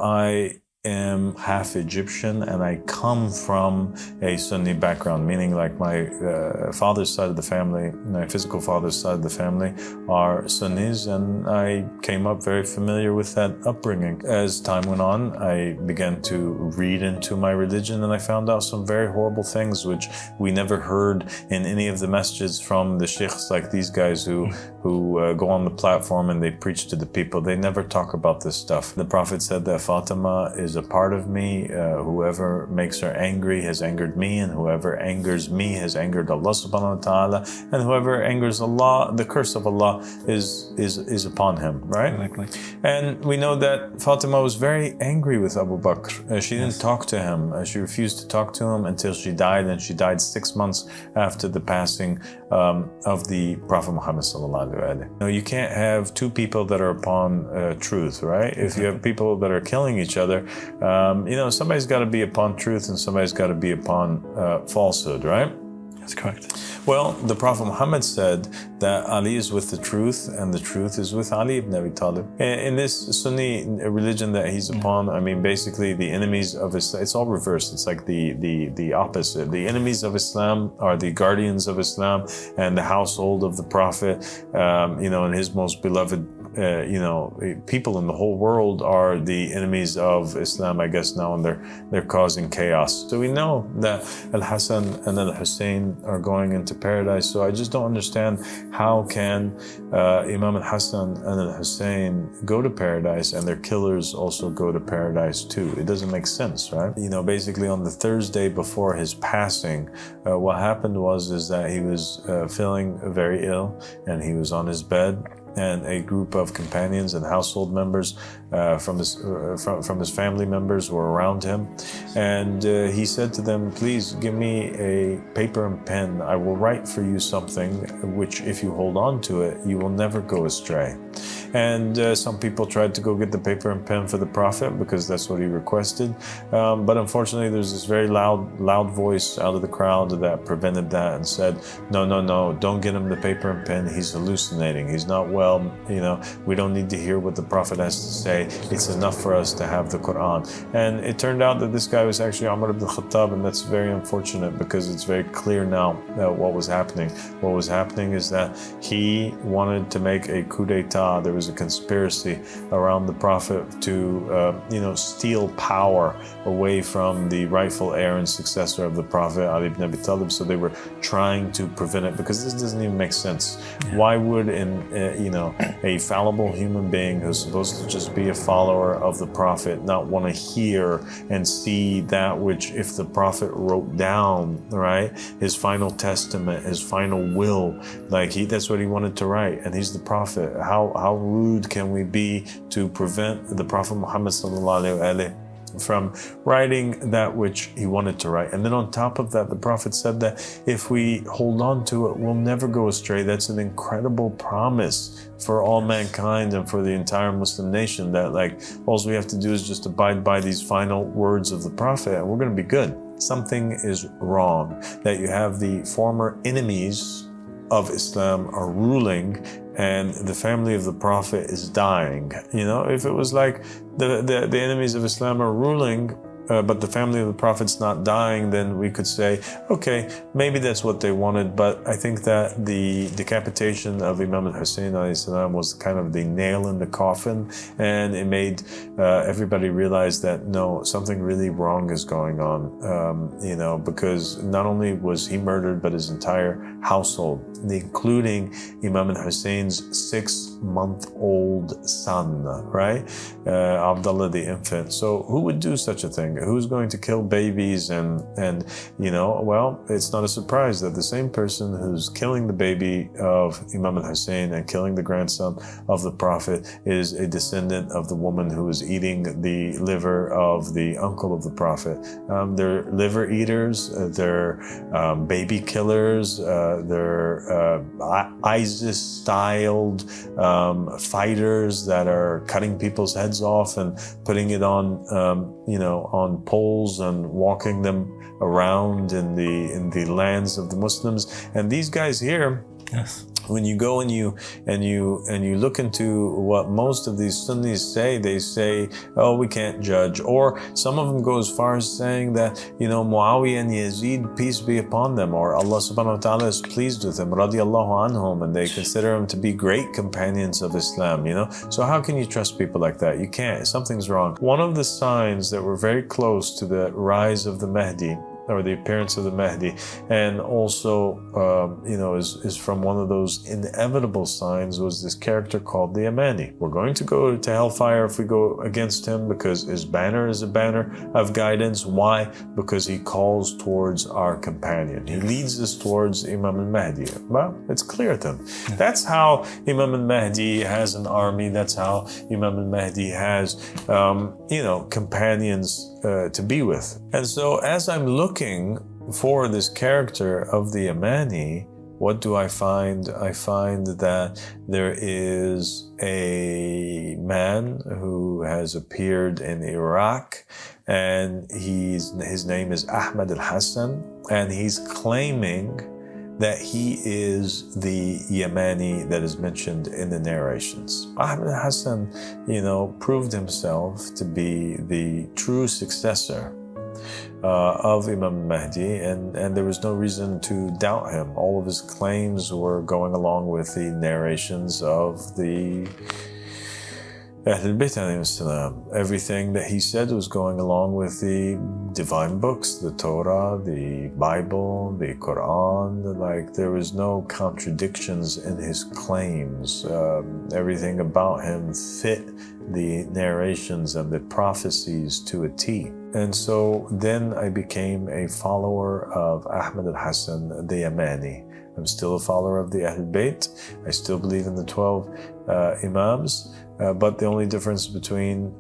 I am half Egyptian and I come from a Sunni background, meaning like my father's side of the family, my physical father's side of the family are Sunnis, and I came up very familiar with that upbringing. As time went on, I began to read into my religion and I found out some very horrible things which we never heard in any of the masjids from the sheikhs, like these guys who go on the platform and they preach to the people. They never talk about this stuff. The Prophet said that Fatima is a part of me. Whoever makes her angry has angered me, and whoever angers me has angered Allah subhanahu wa ta'ala, and whoever angers Allah, the curse of Allah is upon him, right? Exactly. And we know that Fatima was very angry with Abu Bakr. She didn't talk to him. She refused to talk to him until she died, and she died 6 months after the passing of the Prophet Muhammad sallallahu alaihi wasallam. You can't have two people that are upon truth, right? If you have people that are killing each other, somebody's got to be upon truth and somebody's got to be upon falsehood, right? That's correct. Well, the Prophet Muhammad said that Ali is with the truth and the truth is with Ali ibn Abi Talib. In this Sunni religion that he's upon, I mean, basically the enemies of Islam, it's all reversed. It's like the opposite. The enemies of Islam are the guardians of Islam and the household of the Prophet, and his most beloved people in the whole world are the enemies of Islam, I guess now, and they're causing chaos. So we know that Al-Hassan and Al-Hussein are going into paradise. So I just don't understand how can Imam Al-Hassan and Al-Hussein go to paradise and their killers also go to paradise too. It doesn't make sense, right? Basically on the Thursday before his passing, what happened is that he was feeling very ill and he was on his bed, and a group of companions and household members from his family members were around him, and he said to them, "Please give me a paper and pen. I will write for you something which, if you hold on to it, you will never go astray." And some people tried to go get the paper and pen for the Prophet because that's what he requested, but unfortunately there's this very loud voice out of the crowd that prevented that and said, no, don't get him the paper and pen. He's hallucinating. He's not well. We don't need to hear what the Prophet has to say. It's enough for us to have the Quran. And it turned out that this guy was actually Umar ibn Khattab, and that's very unfortunate because it's very clear now what was happening. What was happening is that he wanted to make a coup d'etat. There was a conspiracy around the Prophet to, steal power away from the rightful heir and successor of the Prophet, Ali ibn Abi Talib. So they were trying to prevent it because this doesn't even make sense. Why would a fallible human being who's supposed to just be a follower of the Prophet not want to hear and see that which, if the Prophet wrote down, right, his final testament, his final will, that's what he wanted to write, and he's the Prophet. How rude can we be to prevent the Prophet Muhammad sallallahu alaihi wasallam from writing that which he wanted to write? And then on top of that, the Prophet said that if we hold on to it, we'll never go astray. That's an incredible promise for all mankind and for the entire Muslim nation, that all we have to do is just abide by these final words of the Prophet and we're going to be good. Something is wrong, that you have the former enemies of Islam are ruling and the family of the Prophet is dying. If it was like the enemies of Islam are ruling, but the family of the Prophet's not dying, then we could say, okay, maybe that's what they wanted. But I think that the decapitation of Imam al-Hussein was kind of the nail in the coffin, and it made everybody realize that no, something really wrong is going on, because not only was he murdered, but his entire household, including Imam al-Hussein's 6-month-old son, right? Abdullah the infant. So who would do such a thing? Who's going to kill babies? And well, it's not a surprise that the same person who's killing the baby of Imam al-Hussein and killing the grandson of the Prophet is a descendant of the woman who was eating the liver of the uncle of the Prophet. They're liver eaters, they're baby killers, they're ISIS-styled fighters that are cutting people's heads off and putting it on poles and walking them around in the lands of the Muslims. And these guys here, yes, when you go and you look into what most of these Sunnis say, they say, oh, we can't judge. Or some of them go as far as saying that, Muawiyah and Yazid, peace be upon them, or Allah subhanahu wa ta'ala is pleased with them, radiallahu anhum, and they consider them to be great companions of Islam, So how can you trust people like that? You can't. Something's wrong. One of the signs that were very close to the rise of the Mahdi, or the appearance of the Mahdi, and also, is from one of those inevitable signs, was this character called the Yamani. We're going to go to hellfire if we go against him, because his banner is a banner of guidance. Why? Because he calls towards our companion. He leads us towards Imam al-Mahdi. Well, it's clear then. That's how Imam al-Mahdi has an army. That's how Imam al-Mahdi has, companions to be with. And so as I'm looking for this character of the Yamani, what do I find? I find that there is a man who has appeared in Iraq, and his name is Ahmad al-Hassan, and he's claiming that he is the Yamani that is mentioned in the narrations. Ahmad al-Hassan, proved himself to be the true successor of Imam Mahdi, and there was no reason to doubt him. All of his claims were going along with the narrations of the al-Bayt alayhi salam. Everything that he said was going along with the divine books, the Torah, the Bible, the Quran. Like, there was no contradictions in his claims. Everything about him fit the narrations and the prophecies to a T. And so then I became a follower of Ahmad al-Hassan, the Yamani. I'm still a follower of the Ahl-Bayt. I still believe in the 12 Imams. But the only difference between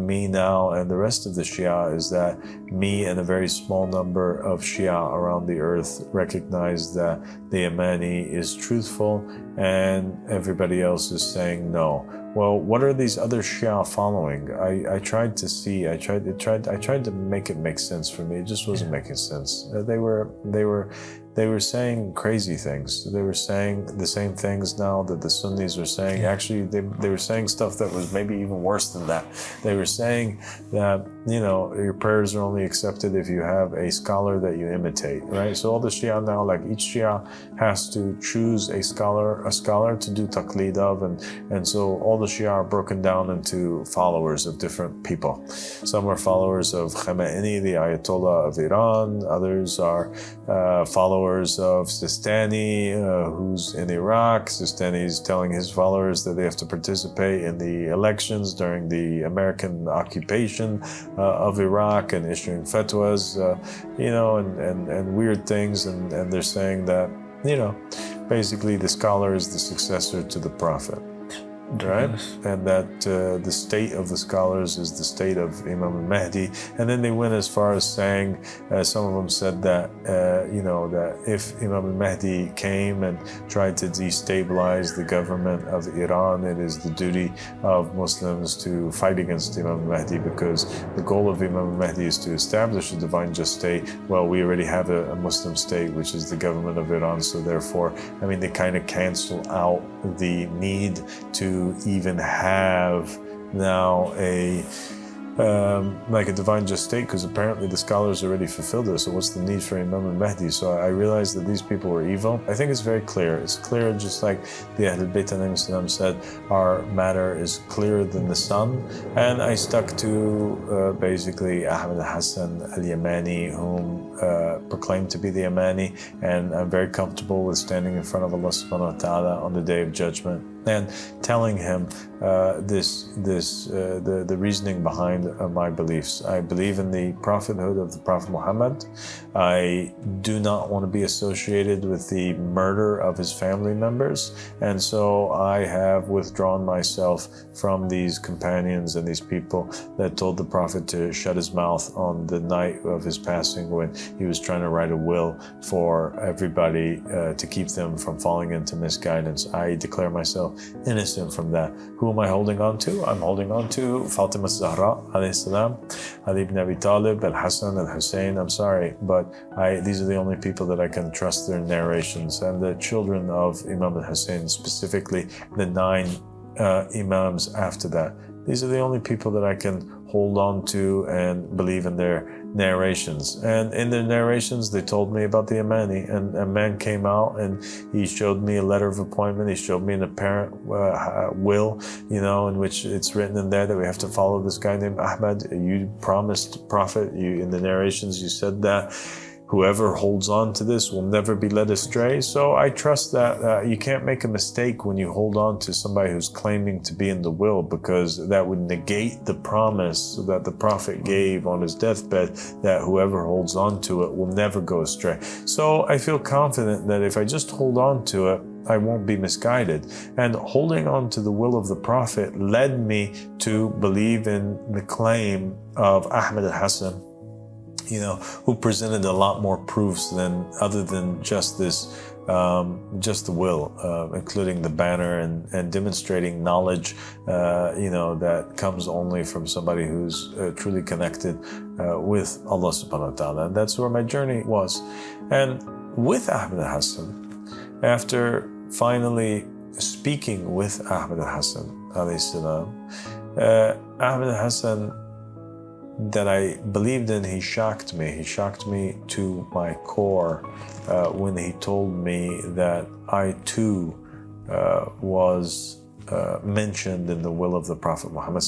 me now and the rest of the Shia is that me and a very small number of Shia around the earth recognize that the Yamani is truthful, and everybody else is saying no. Well, what are these other Shia following? I tried to see. I tried to make it make sense for me. It just wasn't making sense. They were saying crazy things. They were saying the same things now that the Sunnis were saying. Actually, they were saying stuff that was maybe even worse than that. They were saying that, your prayers are only accepted if you have a scholar that you imitate, right? So all the Shia now, like each Shia has to choose a scholar to do taqleed of, and so all the Shia are broken down into followers of different people. Some are followers of Khamenei, the Ayatollah of Iran. Others are followers of Sistani, who's in Iraq. Sistani is telling his followers that they have to participate in the elections during the American occupation of Iraq, and issuing fatwas, and weird things. And they're saying that, basically the scholar is the successor to the Prophet. Right? And that the state of the scholars is the state of Imam al-Mahdi. And then they went as far as saying, some of them said that, that if Imam al-Mahdi came and tried to destabilize the government of Iran, it is the duty of Muslims to fight against Imam al-Mahdi, because the goal of Imam al-Mahdi is to establish a divine just state. Well, we already have a Muslim state, which is the government of Iran. So therefore, they kind of cancel out the need to even have now a divine just state, because apparently the scholars already fulfilled it. So what's the need for Imam al-Mahdi? So I realized that these people were evil. I think it's very clear. It's clear, just like the Ahl-Bayt alayhim salam said, our matter is clearer than the sun. And I stuck to basically Ahmad al-Hassan al-Yamani, whom proclaimed to be the Yamani, and I'm very comfortable with standing in front of Allah subhanahu wa ta'ala on the Day of Judgment and telling him the reasoning behind my beliefs. I believe in the prophethood of the Prophet Muhammad. I do not want to be associated with the murder of his family members, and so I have withdrawn myself from these companions and these people that told the Prophet to shut his mouth on the night of his passing, when he was trying to write a will for everybody to keep them from falling into misguidance. I declare myself myself innocent from that. Who am I holding on to? I'm holding on to Fatima Zahra, alayhi salam, Ali ibn Abi Talib, Al-Hassan, Al-Hussein. I'm sorry, but these are the only people that I can trust their narrations. And the children of Imam al-Hussein, specifically the 9 Imams after that. These are the only people that I can hold on to and believe in their narrations. And in their narrations, they told me about the Yamani, and a man came out and he showed me a letter of appointment. He showed me an apparent will, in which it's written in there that we have to follow this guy named Ahmad. You promised prophet, in the narrations, you said that whoever holds on to this will never be led astray. So I trust that you can't make a mistake when you hold on to somebody who's claiming to be in the will, because that would negate the promise that the Prophet gave on his deathbed, that whoever holds on to it will never go astray. So I feel confident that if I just hold on to it, I won't be misguided. And holding on to the will of the Prophet led me to believe in the claim of Ahmad al-Hassan, who presented a lot more proofs other than just this, just the will, including the banner and demonstrating knowledge, that comes only from somebody who's truly connected with Allah subhanahu wa ta'ala. And that's where my journey was. And with Ahmad al-Hassan, after finally speaking with Ahmad al-Hassan, alayhi salam, Ahmad al-Hassan, that I believed in, he shocked me. He shocked me to my core when he told me that I too was mentioned in the will of the Prophet Muhammad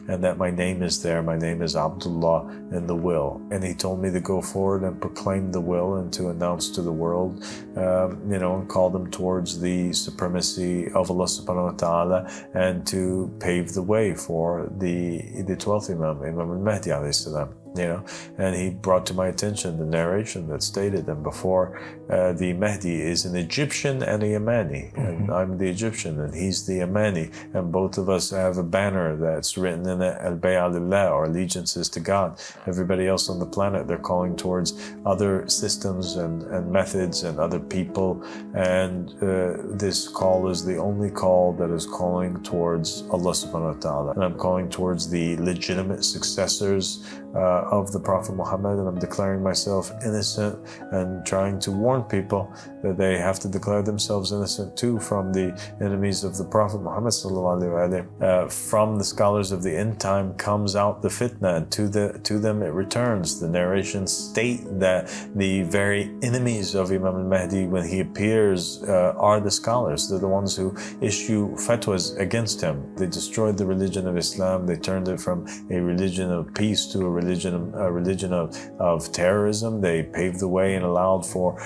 and that my name is there. My name is Abdullah in the will. And he told me to go forward and proclaim the will and to announce to the world, and call them towards the supremacy of Allah subhanahu wa ta'ala, and to pave the way for the 12th Imam al-Mahdi alayhi salam. And he brought to my attention the narration that stated that before the Mahdi is an Egyptian and a Yamani, and I'm the Egyptian and he's the Yamani, and both of us have a banner that's written in it, al-Bayt, or allegiances to God. Everybody else on the planet, they're calling towards other systems and methods and other people, and this call is the only call that is calling towards Allah subhanahu wa ta'ala. And I'm calling towards the legitimate successors of the Prophet Muhammad, and I'm declaring myself innocent and trying to warn people that they have to declare themselves innocent too from the enemies of the Prophet Muhammad from the scholars of the end time comes out the fitna, and to them it returns. The narrations state that the very enemies of Imam al-Mahdi, when he appears, are the scholars. They're the ones who issue fatwas against him. They destroyed the religion of Islam. They turned it from a religion of peace to a religion of terrorism. They paved the way and allowed for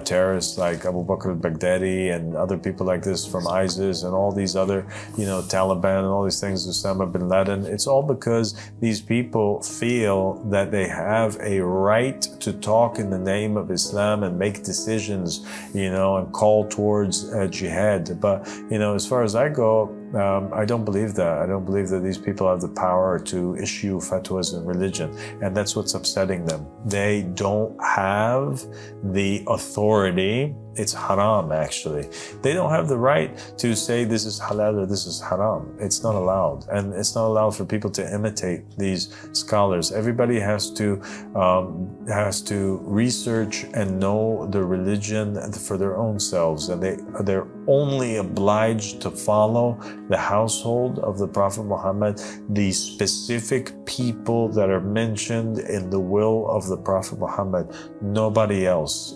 terrorists like Abu Bakr al-Baghdadi and other people like this from ISIS and all these other, Taliban and all these things, Osama bin Laden. It's all because these people feel that they have a right to talk in the name of Islam and make decisions, and call towards jihad. But, as far as I go, I don't believe that. I don't believe that these people have the power to issue fatwas in religion. And that's what's upsetting them. They don't have the authority. It's haram, actually. They don't have the right to say this is halal or this is haram. It's not allowed. And it's not allowed for people to imitate these scholars. Everybody has to research and know the religion for their own selves. And they're only obliged to follow the household of the Prophet Muhammad, the specific people that are mentioned in the will of the Prophet Muhammad. Nobody else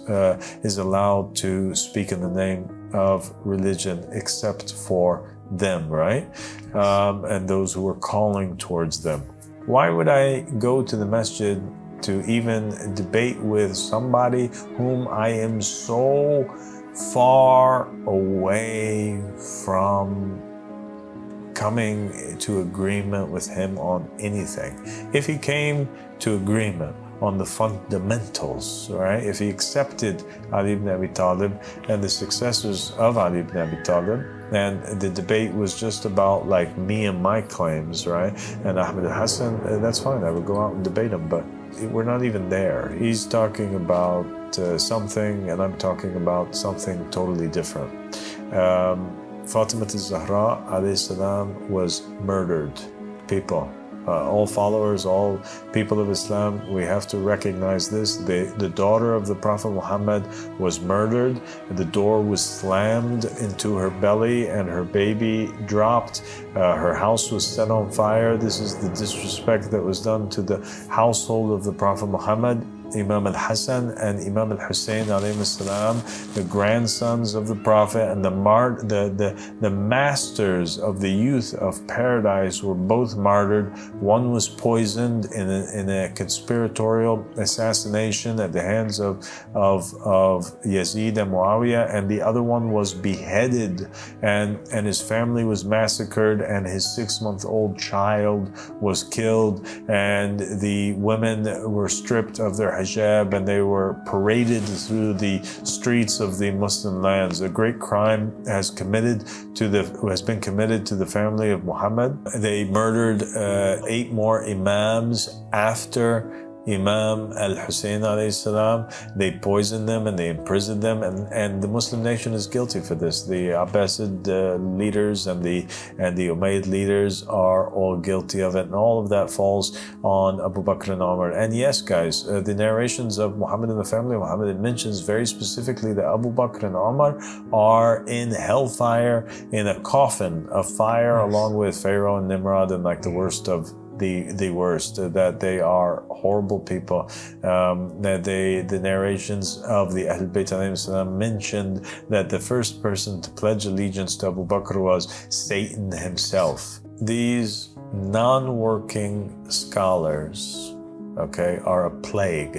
is allowed to speak in the name of religion except for them, right? And those who are calling towards them. Why would I go to the masjid to even debate with somebody whom I am so far away from coming to agreement with him on anything? If he came to agreement on the fundamentals, right? If he accepted Ali ibn Abi Talib and the successors of Ali ibn Abi Talib, and the debate was just about like me and my claims, right? And Ahmad al-Hassan, that's fine, I would go out and debate him, but we're not even there. He's talking about something and I'm talking about something totally different. Fatima al-Zahra alayhi salam was murdered. People, all followers, all people of Islam, we have to recognize this. The daughter of the Prophet Muhammad was murdered. The door was slammed into her belly and her baby dropped. Her house was set on fire. This is the disrespect that was done to the household of the Prophet Muhammad. Imam al-Hassan and Imam al-Hussein alayhi salam, the grandsons of the Prophet and the masters of the youth of paradise, were both martyred. One was poisoned in a conspiratorial assassination at the hands of Yazid and Muawiyah, and the other one was beheaded, and his family was massacred, and his 6-month-old child was killed, and the women were stripped of their hijab and they were paraded through the streets of the Muslim lands. A great crime has been committed to the family of Muhammad. They murdered 8 more imams after Imam al-Hussein alayhi salam. They poisoned them and they imprisoned them, and the Muslim nation is guilty for this. The Abbasid leaders and the Umayyad leaders are all guilty of it, and all of that falls on Abu Bakr and Umar. And yes, guys, the narrations of Muhammad and the family of Muhammad, it mentions very specifically that Abu Bakr and Umar are in hellfire in a coffin of fire, along with Pharaoh and Nimrod, and like the worst of the worst, that they are horrible people. That the narrations of the Ahl-Bayt mentioned that the first person to pledge allegiance to Abu Bakr was Satan himself. These non-working scholars, okay, are a plague.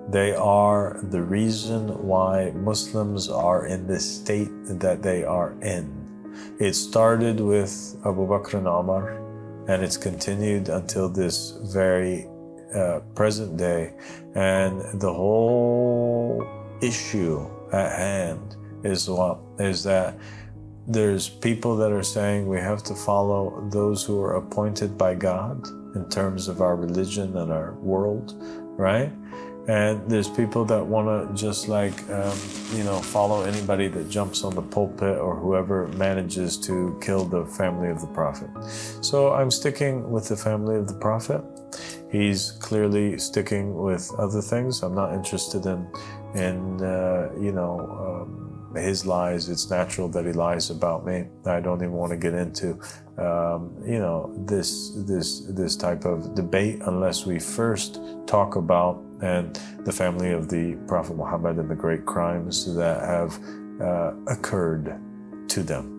They are the reason why Muslims are in the state that they are in. It started with Abu Bakr and Umar, and it's continued until this very present day. And the whole issue at hand is what? Is that there's people that are saying we have to follow those who are appointed by God in terms of our religion and our world, right? And there's people that want to just follow anybody that jumps on the pulpit or whoever manages to kill the family of the Prophet. So I'm sticking with the family of the Prophet. He's clearly sticking with other things. I'm not interested in his lies. It's natural that he lies about me. I don't even want to get into this type of debate unless we first talk about the family of the Prophet Muhammad and the great crimes that have occurred to them.